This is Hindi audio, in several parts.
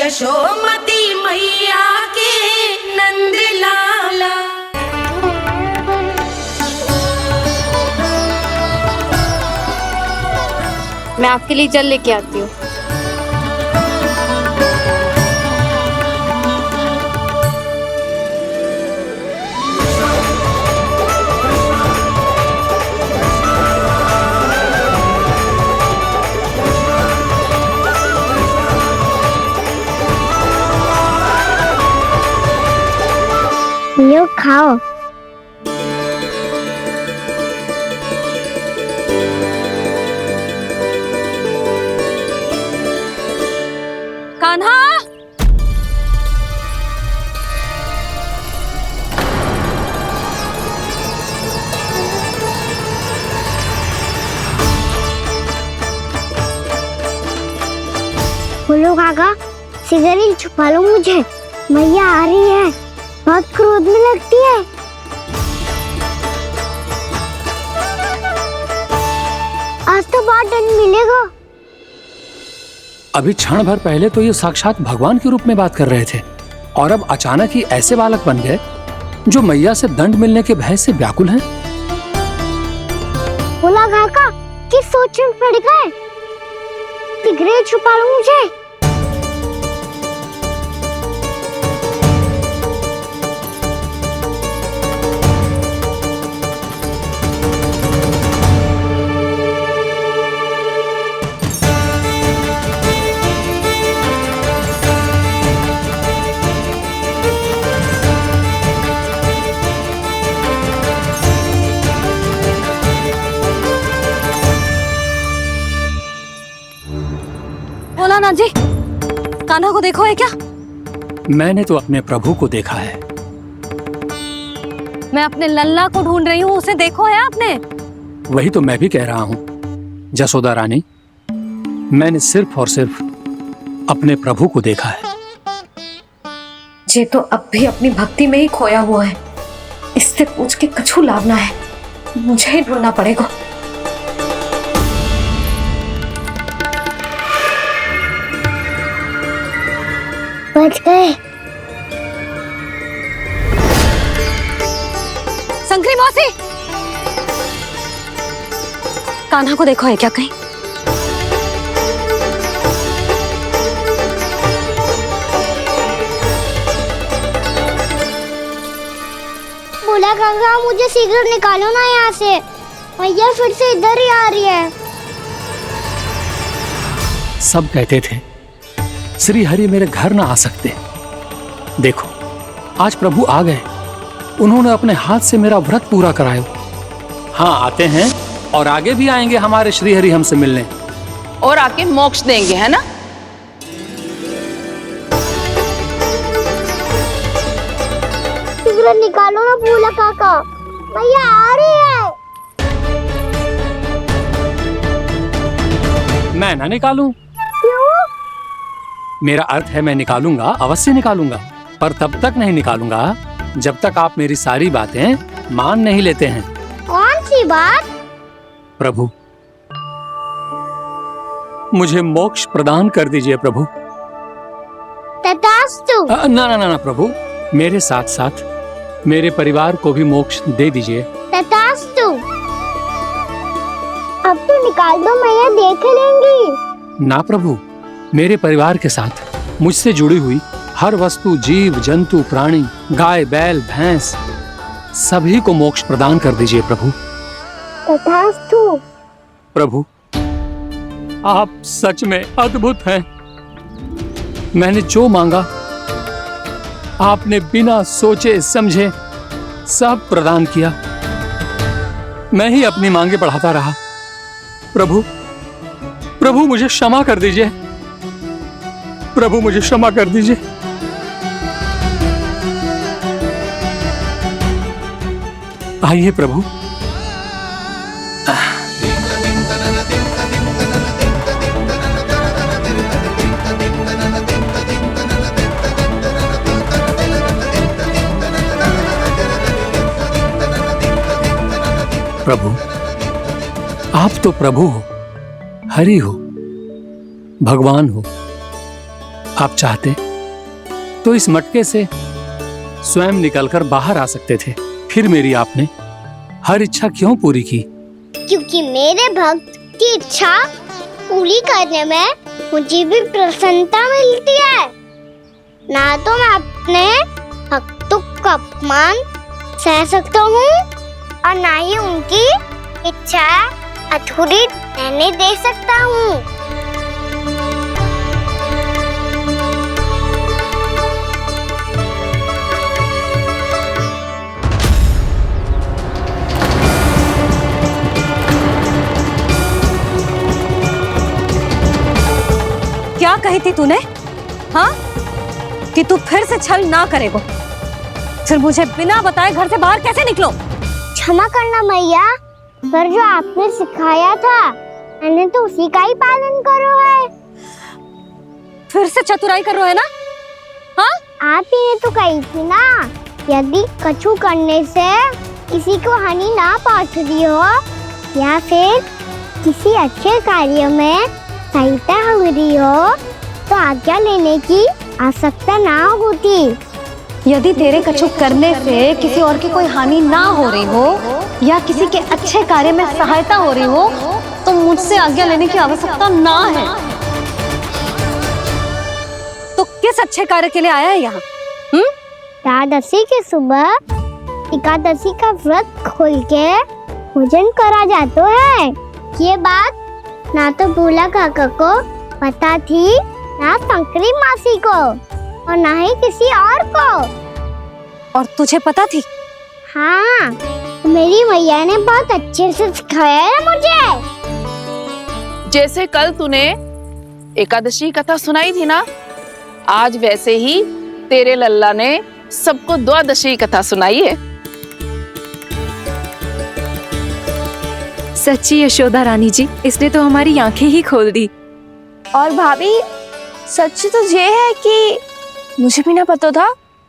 यशोमती मैया के नंद लाला। मैं आपके लिए जल लेके आती हूँ। यो खाओ। कान्हा, बोलो काका, सिगरेट छुपा लो मुझे, मैया आ रही है, बहुत क्रोध में लगती है। आज तो बहुत दंड मिलेगा। अभी क्षण भर पहले तो ये साक्षात भगवान के रूप में बात कर रहे थे और अब अचानक ही ऐसे बालक बन गए जो मैया से दंड मिलने के भय से व्याकुल हैं। बोला काका, किस सोच में पड़ गए? सिगरेट छुपा लो मुझे। बोला ना जी, कान्हा को देखो है क्या? मैंने तो अपने प्रभु को देखा है। मैं अपने लल्ला को ढूंढ रही हूँ, उसे देखो है आपने? वही तो मैं भी कह रहा हूँ जसोदा रानी, मैंने सिर्फ और सिर्फ अपने प्रभु को देखा है। ये तो अब भी अपनी भक्ति में ही खोया हुआ है, इससे पूछ के कछु लाभ ना है, मुझे ही ढूंढना पड़ेगा। बच गए। शंकरी मौसी, कान्हा को देखो है क्या कहीं? बोला काका, मुझे सिगरेट निकालो ना यहाँ से, मैया फिर से इधर ही आ रही है। सब कहते थे श्री हरि मेरे घर ना आ सकते। देखो आज प्रभु आ गए, उन्होंने अपने हाथ से मेरा व्रत पूरा कराया। हाँ आते हैं और आगे भी आएंगे हमारे श्री हरि हमसे मिलने और आके मोक्ष देंगे, है ना? सिगरेट निकालो ना बोला काका, मैया आ रही है। मैं ना निकालूं? क्यों? मेरा अर्थ है मैं निकालूंगा, अवश्य निकालूंगा, पर तब तक नहीं निकालूंगा जब तक आप मेरी सारी बातें मान नहीं लेते हैं। कौन सी बात? प्रभु, मुझे मोक्ष प्रदान कर दीजिए प्रभु। तथास्तु। ना ना ना ना प्रभु, मेरे साथ साथ मेरे परिवार को भी मोक्ष दे दीजिए। तथास्तु। अब तो निकाल दो, मैया देख लेंगी। ना प्रभु, मेरे परिवार के साथ मुझसे जुड़ी हुई हर वस्तु, जीव जंतु, प्राणी, गाय बैल भैंस, सभी को मोक्ष प्रदान कर दीजिए प्रभु। तथास्तु। प्रभु, आप सच में अद्भुत हैं। मैंने जो मांगा आपने बिना सोचे समझे सब प्रदान किया। मैं ही अपनी मांगे बढ़ाता रहा। प्रभु, प्रभु मुझे क्षमा कर दीजिए। प्रभु मुझे क्षमा कर दीजिए। आइए प्रभु। प्रभु, आप तो प्रभु हो, हरि हो, भगवान हो। आप चाहते तो इस मटके से स्वयं निकलकर बाहर आ सकते थे, फिर मेरी आपने हर इच्छा क्यों पूरी की? क्योंकि मेरे भक्त की इच्छा पूरी करने में मुझे भी प्रसन्नता मिलती है। ना तो मैं अपने भक्तों का अपमान सह सकता हूँ और ना ही उनकी इच्छा अधूरी रहने दे सकता हूँ। क्या कही थी तूने? हाँ, कि तू फिर से छल ना करेगा। फिर मुझे बिना बताए घर से बाहर कैसे निकलो? क्षमा करना मैया, पर जो आपने सिखाया था मैंने तो उसी का ही पालन करो है। फिर से चतुराई कर रहे हो है ना? हाँ, आप ही ने तो कही थी ना, यदि कछु करने से किसी को हानि ना पहुंच रही हो या फिर किसी अच्छे कार्य में सहायता हो रही हो तो आज्ञा लेने की आवश्यकता ना होती। यदि तेरे कछु करने से किसी और की कोई हानि ना हो रही हो या किसी के अच्छे कार्य में सहायता हो रही हो तो मुझसे आज्ञा लेने की आवश्यकता ना है। तो किस अच्छे कार्य के लिए आया है यहाँ? एकादशी के सुबह एकादशी का व्रत खोल के भोजन करा जाता है। ये बात ना तो भोला काका को पता थी, ना शंकरी मासी को और ना ही किसी और को। और तुझे पता थी? हाँ, मेरी मैया ने बहुत अच्छे से सिखाया है मुझे। जैसे कल तूने एकादशी कथा सुनाई थी ना, आज वैसे ही तेरे लल्ला ने सबको द्वादशी कथा सुनाई है। सच्ची यशोदा रानी जी, इसने तो हमारी आंखें ही खोल दी। और भाभी, सच तो ये है कि मुझे भी ना पता था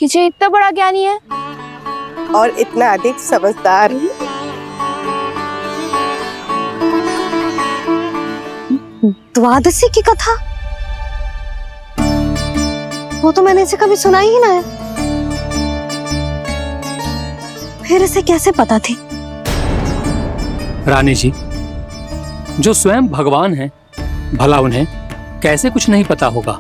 कि ये इतना बड़ा ज्ञानी है और इतना अधिक समझदार। द्वादशी की कथा? वो तो मैंने इसे कभी सुना ही ना है। फिर इसे कैसे पता थी? रानी जी, जो स्वयं भगवान हैं, भला उन्हें कैसे कुछ नहीं पता होगा?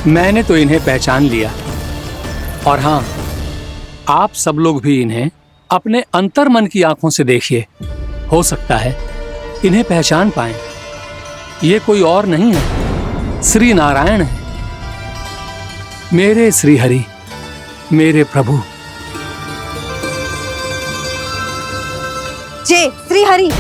मैंने तो इन्हें पहचान लिया। और हाँ, आप सब लोग भी इन्हें अपने अंतर्मन की आंखों से देखिए, हो सकता है इन्हें पहचान पाएं। ये कोई और नहीं है, श्री नारायण है, मेरे श्री हरि, मेरे प्रभु। जय श्री हरि।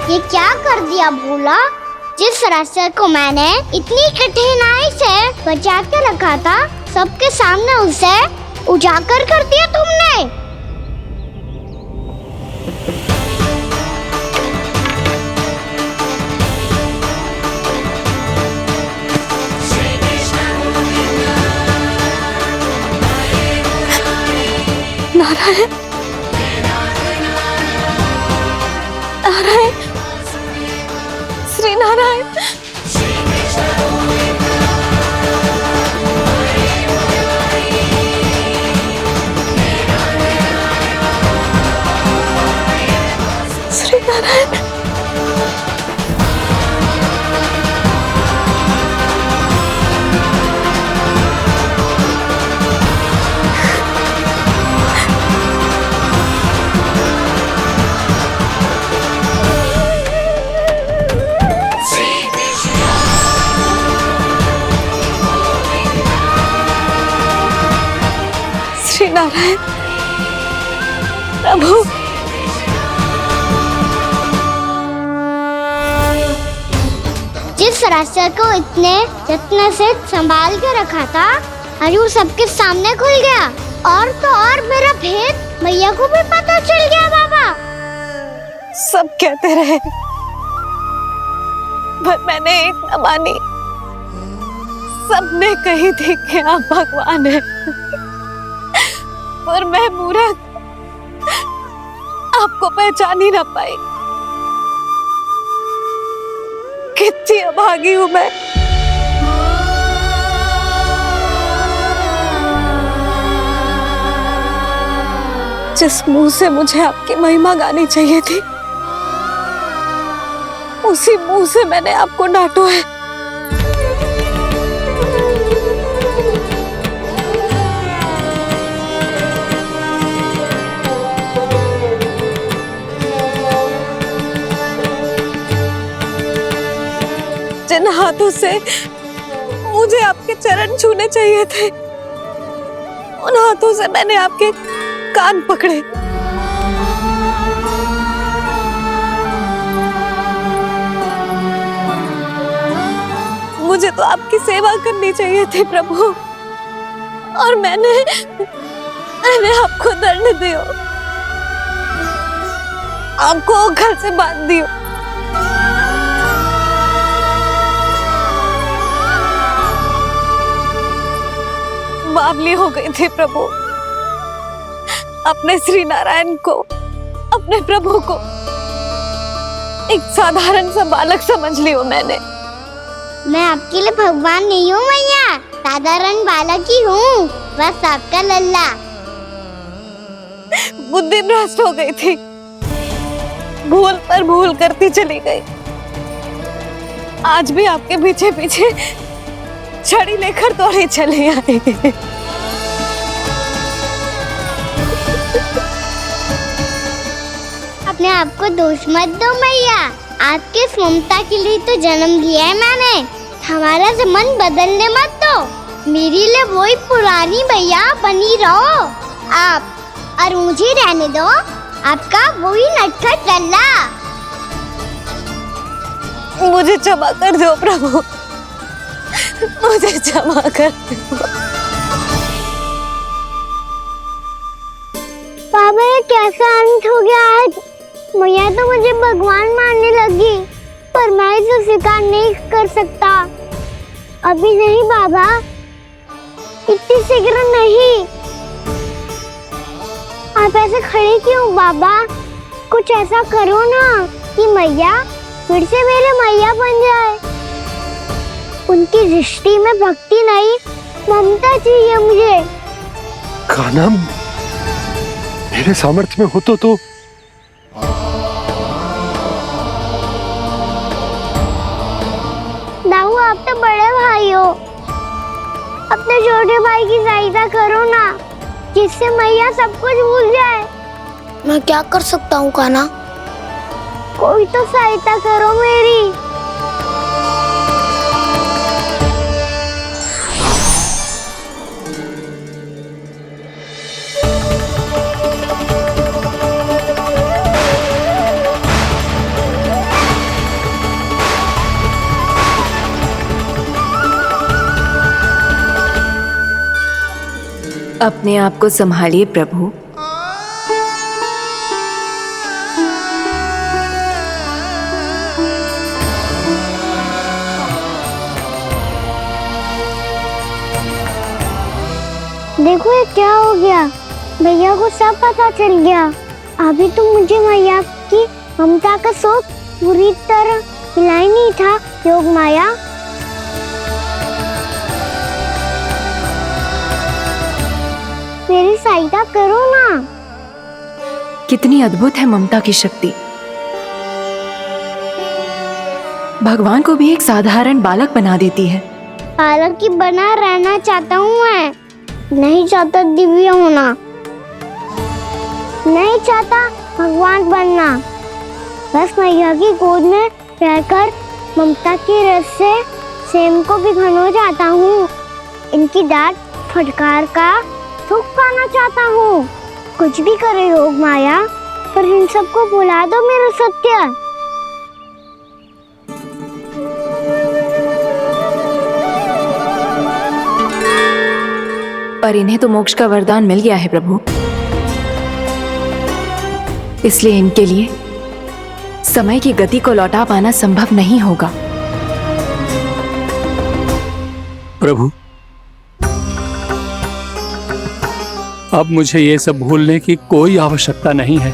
ये क्या कर दिया भोला? जिस रास्ते को मैंने इतनी कठिनाई से बचा के रखा था, सबके सामने उसे उजागर कर दिया तुमने। नारायण, नारायण, श्री नारायण। श्री नारायण। श्री नारायण प्रभु। जिस रास्ते को इतने यत्न से संभाल के रखा था, अरे वो सबके सामने खुल गया। और तो और मेरा भेद मैया को भी पता चल गया बाबा। सब कहते रहे पर मैंने एक न मानी। सबने कही थी कि आप भगवान हैं, पर मैं मूर्ख आपको पहचान ही ना पाई। कितनी अभागी हूं मैं। जिस मुंह से मुझे आपकी महिमा गानी चाहिए थी, उसी मुंह से मैंने आपको डांटा है। जिन हाथों से मुझे आपके चरण छूने चाहिए थे, उन हाथों से मैंने आपके कान पकड़े। मुझे तो आपकी सेवा करनी चाहिए थी प्रभु, और मैंने आपको दंड दियो, आपको घर से बांध दियो। बावली हो गई थी प्रभु। अपने श्री नारायण को, अपने प्रभु को एक साधारण सा बालक समझ लियो मैंने। मैं आपके लिए भगवान नहीं हूँ मैया, साधारण बालक ही हूँ, बस आपका लल्ला। बुद्धि भ्रष्ट हो गई थी, भूल पर भूल करती चली गई। आज भी आपके पीछे पीछे छड़ी लेकर दौड़ी चली आई। अपने आप को दोष मत दो मैया, आपके ममता के लिए तो जन्म लिया है मैंने। हमारा से मन बदलने मत दो, मेरे लिए वही पुरानी मैया बनी रहो आप, और मुझे रहने दो आपका वही नटखट लल्ला। मुझे क्षमा कर दो प्रभु, मुझे क्षमा कर दो। बाबा ये कैसा अंत हो गया आज? मैया तो मुझे भगवान मानने लगी, पर मैं इसे स्वीकार नहीं कर सकता। अभी नहीं बाबा, इतनी शीघ्र नहीं। आप ऐसे खड़े क्यों बाबा? कुछ ऐसा करो ना कि मैया फिर से मेरे मैया बन जाए। उनकी दृष्टि में भक्ति नहीं, ममता चाहिए मुझे। कान्हा, मेरे सामर्थ्य में हो तो दाऊ, आप तो बड़े भाई हो, अपने छोटे भाई की सहायता करो ना, जिससे मैया सब कुछ भूल जाए। मैं क्या कर सकता हूँ कान्हा? कोई तो सहायता करो मेरी। अपने आप को संभालिए प्रभु। देखो ये क्या हो गया, भैया को सब पता चल गया। अभी तो मुझे मैया की ममता का शौक पूरी तरह मिला ही नहीं था। योग माया, मेरी सहायता करो ना। कितनी अद्भुत है ममता की शक्ति। भगवान को भी एक साधारण बालक बना देती है। बालक की बना रहना चाहता हूँ मैं, नहीं चाहता दिव्य होना, नहीं चाहता भगवान बनना। बस मैया की गोद में रहकर ममता की रस से सेम को भी घनो चाहता हूँ। इनकी डांट फटकार का सुख पाना चाहता हूँ। कुछ भी करे योग माया, पर इन सबको भुला दो मेरा सत्य। पर इन्हें तो मोक्ष का वरदान मिल गया है प्रभु, इसलिए इनके लिए समय की गति को लौटा पाना संभव नहीं होगा। प्रभु, अब मुझे ये सब भूलने की कोई आवश्यकता नहीं है।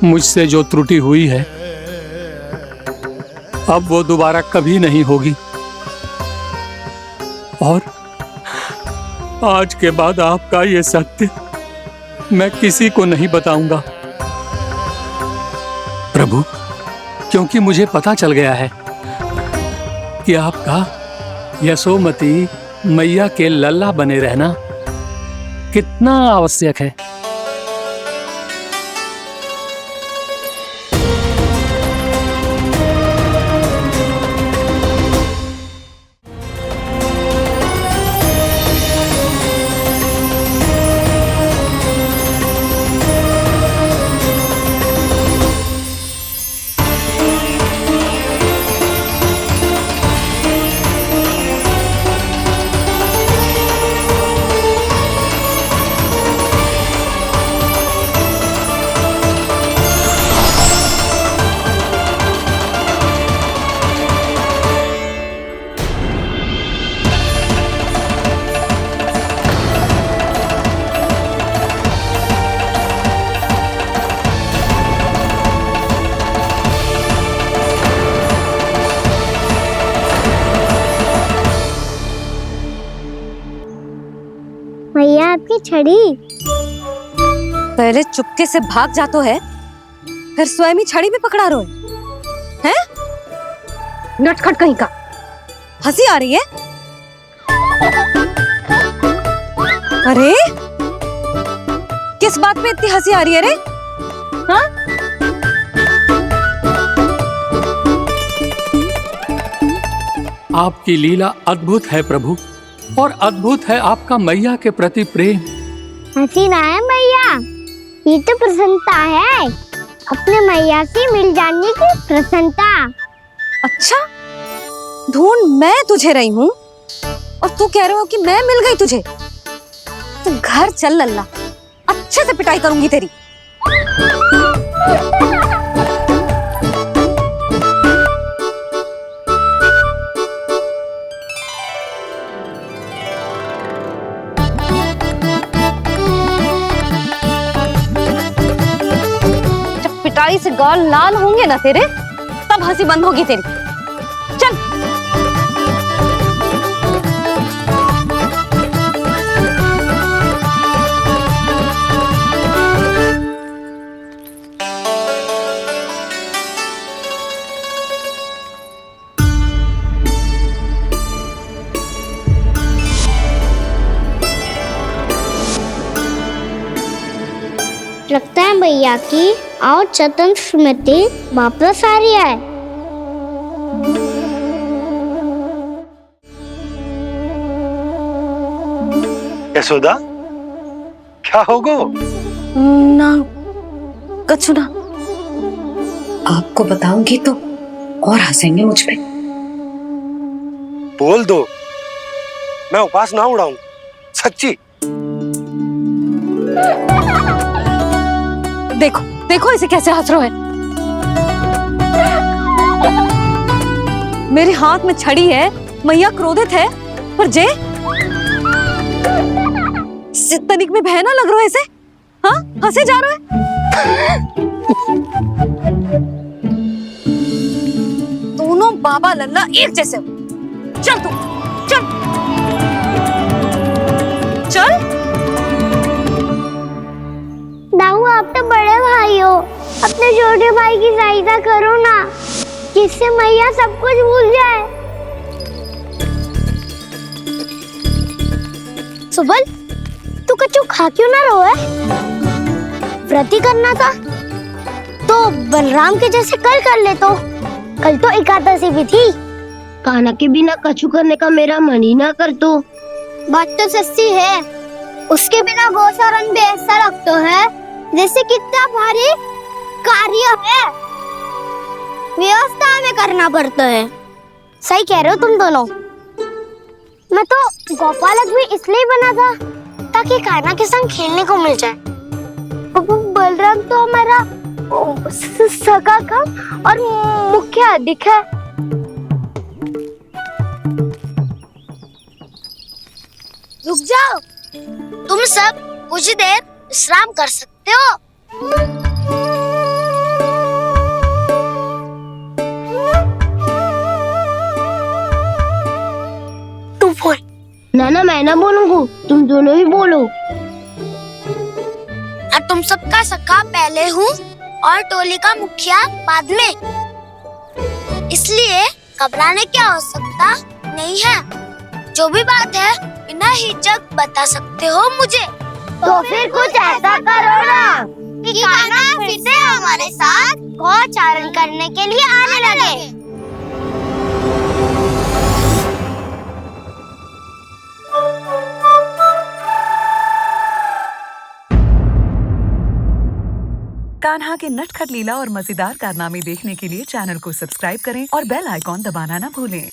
मुझसे जो त्रुटि हुई है अब वो दोबारा कभी नहीं होगी, और आज के बाद आपका ये सत्य मैं किसी को नहीं बताऊंगा प्रभु, क्योंकि मुझे पता चल गया है कि आपका यशोमती मैया के लल्ला बने रहना कितना आवश्यक है। भैया आपकी छड़ी। पहले चुपके से भाग जातो है, फिर स्वयं ही छड़ी भी पकड़ा रोए हैं? नटखट कहीं का। हंसी आ रही है? अरे किस बात पे इतनी हंसी आ रही है रे? हाँ? आपकी लीला अद्भुत है प्रभु, और अद्भुत है आपका मैया के प्रति प्रेम। हंसी ना है मैया, ये तो प्रसन्नता है, अपने मैया से मिल जाने की प्रसन्नता। अच्छा, ढूंढ मैं तुझे रही हूँ और तू कह रहे हो कि मैं मिल गई तुझे? तू घर चल लल्ला, अच्छे से पिटाई करूंगी तेरी। पिटाई से गाल लाल होंगे ना तेरे, तब हंसी बंद होगी तेरी। चल। लगता है भैया की और चतन स्मृति वापस आ रही है। यशोदा, क्या होगो? ना कछु ना। आपको बताऊंगी तो और हंसेंगे मुझ पे। बोल दो, मैं उपास ना उड़ाऊं, सच्ची। देखो देखो इसे कैसे हंस रहा है। मेरे हाथ में छड़ी है, मैया क्रोधित है, पर जे तनिक में भय ना लग रहा है इसे? हाँ, हंसे जा रहा है। दोनों बाबा लल्ला एक जैसे हो। चल तू, चल चल। दाऊ, आप तो बड़े भाई हो, अपने छोटे भाई की सहायता करो ना, जिससे मैया सब कुछ भूल जाए। सुबल, तू कच्चू खा क्यों ना रोए? व्रती करना था तो बलराम के जैसे कल कर ले। तो कल तो एकादशी भी थी। कान्हा के बिना कछु करने का मेरा मन ही ना कर। तो बात तो सच्ची है, उसके बिना गोचारण भी ऐसा लगता है जैसे कितना भारी कार्य है, व्यवस्था में करना पड़ता है। सही कह रहे हो तुम दोनों। मैं तो गोपालक भी इसलिए बना था ताकि कान्हा के संग खेलने को मिल जाए। बलराम तो हमारा सगा कम और मुख्य अधिक है। रुक जाओ, तुम सब कुछ देर विश्राम कर सकते हो। तू बोल। ना मैं ना बोलूंगा, तुम दोनों ही बोलो। और तुम सबका सखा पहले हूँ और टोली का मुखिया बाद में, इसलिए घबराने क्या हो सकता नहीं है। जो भी बात है बिना हिचक बता सकते हो मुझे। तो फिर कुछ ऐसा करो ना कि कान्हा फिर से हमारे साथ गौचारण करने के लिए आने लगे। कान्हा के नटखट लीला और मजेदार कारनामे देखने के लिए चैनल को सब्सक्राइब करें और बेल आइकॉन दबाना ना भूलें।